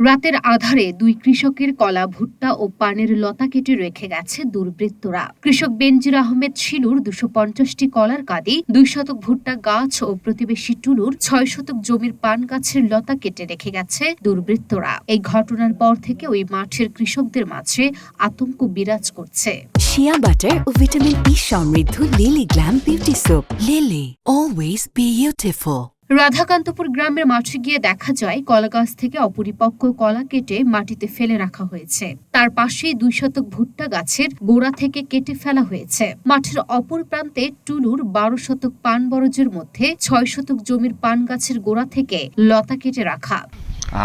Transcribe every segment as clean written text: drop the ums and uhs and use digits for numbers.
রাতের আঁধারে দুই কৃষকের কলা, ভুট্টা ও পানের লতা কেটে রেখে গেছে দুর্বৃত্তরা। কৃষক বেনজির আহমেদ শিলুর ২৫০টি কলার কাঁদি, ২ শতক ভুট্টা গাছ ও প্রতিবেশী টুলুর ৬ শতক জমির পান গাছের লতা কেটে রেখে গেছে দুর্বৃত্তরা। এই ঘটনার পর থেকে ওই মাঠের কৃষকদের মাঝে আতঙ্ক বিরাজ করছে। শিয়া বাটার ও ভিটামিন ই সমৃদ্ধ lily glam beauty soap. Lily, always beautiful. Radhakantapur গ্রামের মাঠে গিয়ে দেখা যায় কলা গাছ থেকে অপরিপক্ক কলা কেটে মাটিতে ফেলে রাখা হয়েছে। তার পাশেই ২ শতক ভুট্টা গাছের গোড়া থেকে কেটে ফেলা হয়েছে। মাঠের অপর প্রান্তে টুলুর ১২ শতক পান বরজের মধ্যে ৬ শতক জমির পান গাছের গোড়া থেকে লতা কেটে রাখা।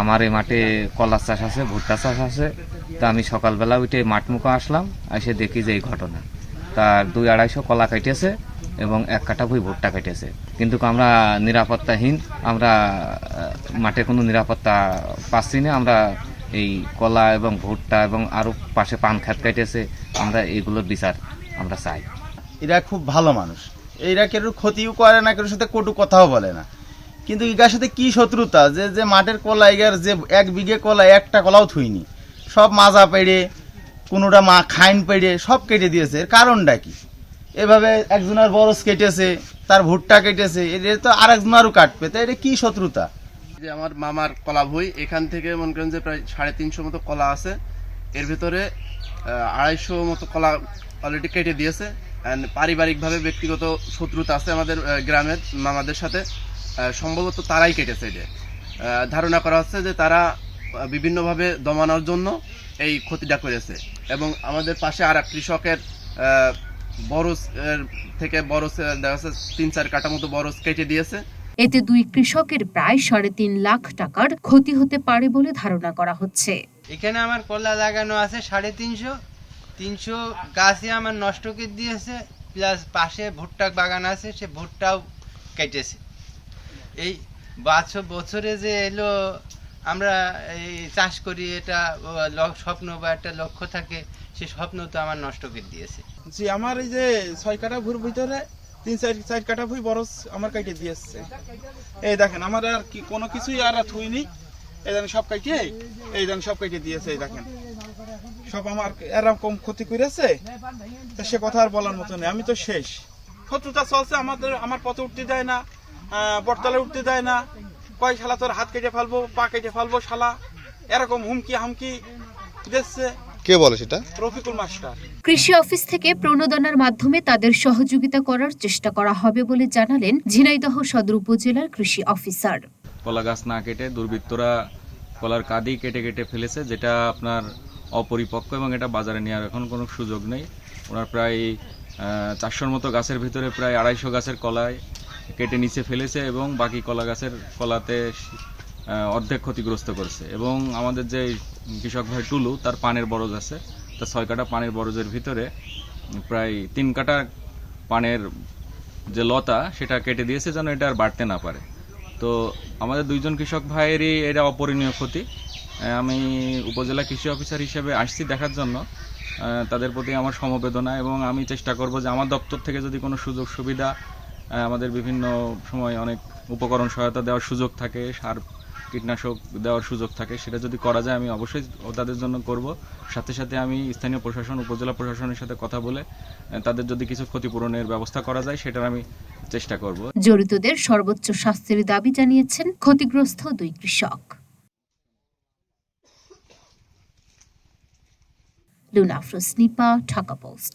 আমার এই মাঠে কলা চাষ আছে, ভুট্টা চাষ আছে। তা আমি সকালবেলা উঠে মাঠ মুখে আসলাম, এসে দেখি যে এই ঘটনা। তার ২-২৫০ কলা কেটেছে এবং ১ কাঠা ভুট্টা কেটেছে। কিন্তু আমরা নিরাপত্তাহীন, আমরা মাঠে কোনো নিরাপত্তা পাচ্ছি না। আমরা এই কলা এবং ভুট্টা এবং আরও পাশে পান ক্ষেত কেটেছে, আমরা এগুলোর বিচার আমরা চাই। এরা খুব ভালো মানুষ, এরা কেউ ক্ষতিও করে না, কেউ সাথে কটু কথাও বলে না। কিন্তু এগার সাথে কি শত্রুতা যে মাঠের কলা, এগার যে ১ বিঘে কলা একটা কলাও থুইনি, সব মাজা পেড়ে, কোনোটা খাইন পেড়ে সব কেটে দিয়েছে। এর কারণটা কি? এভাবে একজনের বরজ কেটেছে, তার ভুট্টা কেটেছে, এটা তো আর একজনেরও কাটবে। তো এটা কি শত্রুতা? যে আমার মামার কলা ভুঁই, এখান থেকে মনে করেন যে প্রায় ৩৫০ মতো কলা আছে। এর ভিতরে ২৫০ মতো কলা অলরেডি কেটে দিয়েছে। পারিবারিকভাবে ব্যক্তিগত শত্রুতা আছে আমাদের গ্রামের মামাদের সাথে। সম্ভবত তারাই কেটেছে। এটা ধারণা করা হচ্ছে যে তারা বিভিন্নভাবে দমানোর জন্য এই ক্ষতিটা করেছে। এবং আমাদের পাশে আর এক কৃষকের বরজ থেকে বরজ দেখা যাচ্ছে ৩-৪ কাঠা মতো বরজ কেটে দিয়েছে। এতে দুই কৃষকের প্রায় ৩.৫ লাখ টাকার ক্ষতি হতে পারে বলে ধারণা করা হচ্ছে। এখানে আমার কলা লাগানো আছে ৩৫০ গাছই আমার নষ্ট করে দিয়েছে, প্লাস পাশে ভুট্টা বাগান আছে, সে ভুট্টাও কেটেছে। এই বছরে যে এলো আমরা এই চাষ করি, এটা স্বপ্ন বা একটা লক্ষ্য থাকে, সে স্বপ্ন তো আমার নষ্ট করে দিয়েছে। জি, আমার এই যে ৬ কাঠা ভুঁর ভিতরে ৩-৪ কাঠা ভুঁই বরজ আমার কেটে দিয়েছে। এই দেখেন, আমার আর কি কোনো কিছুই আর থুইনি। এই দেখেন সব কেটে, এই দেখেন সব কেটে দিয়েছে। এই দেখেন সব আমার এরকম ক্ষতি করেছে, সে কথা আর বলার মতো নেই। আমি তো শেষ। শত্রুতা চলছে আমার পথে উঠতে দেয় না, বটতলে উঠতে দেয় না। কয় শালা তোর হাত কেটে ফেলবো, পা কেটে ফেলবো শালা, এরকম হুমকি দিচ্ছে। কে বলে সেটা? রফিকুল মাস্টার। কৃষি অফিস থেকে প্রণোদনার মাধ্যমে তাদের সহযোগিতা করার চেষ্টা করা হবে বলে জানালেন ঝিনাইদহ সদর উপজেলার কৃষি অফিসার। কলা গাছ না কেটে দুর্বৃত্তরা কলার কাঁদি কেটে কেটে ফেলেছে, যেটা আপনার অপরিপক্ক এবং এটা বাজারে নেওয়ার এখন কোনো সুযোগ নেই। ওনার প্রায় ৪০০ মতো গাছের ভিতরে প্রায় ২৫০ গাছের কলায় কেটে নিচে ফেলেছে এবং বাকি কলা গাছের কলাতে অর্ধেক ক্ষতিগ্রস্ত করেছে। এবং আমাদের যে কৃষক ভাই টুলু, তার পানের বরজ আছে, তার ৬ কাঠা পানের বরজের ভিতরে প্রায় ৩ কাঠা পানের যে লতা সেটা কেটে দিয়েছে যেন এটা আর বাড়তে না পারে। তো আমাদের ২ জন কৃষক ভাইয়েরই এটা অপরিণীয় ক্ষতি। আমি উপজেলা কৃষি অফিসার হিসেবে আসছি দেখার জন্য। তাদের প্রতি আমার সমবেদনা এবং আমি চেষ্টা করব যে আমার দপ্তর থেকে যদি কোনো সুযোগ সুবিধা, আমাদের বিভিন্ন সময় অনেক উপকরণ সহায়তা দেওয়ার সুযোগ থাকে, সার কীটনাশক দেওয়ার সুযোগ থাকে, সেটা যদি করা যায় আমি অবশ্যই তাদের জন্য করব। সাথে সাথে আমি স্থানীয় প্রশাসন, উপজেলা প্রশাসনের সাথে কথা বলে তাদের যদি কিছু ক্ষতিপূরণের ব্যবস্থা করা যায় সেটার আমি চেষ্টা করব। জড়িতদের সর্বোচ্চ শাস্তির দাবি জানিয়েছেন ক্ষতিগ্রস্ত ২ কৃষক। লুনা আফরোজ, নিপা, ঢাকা পোস্ট।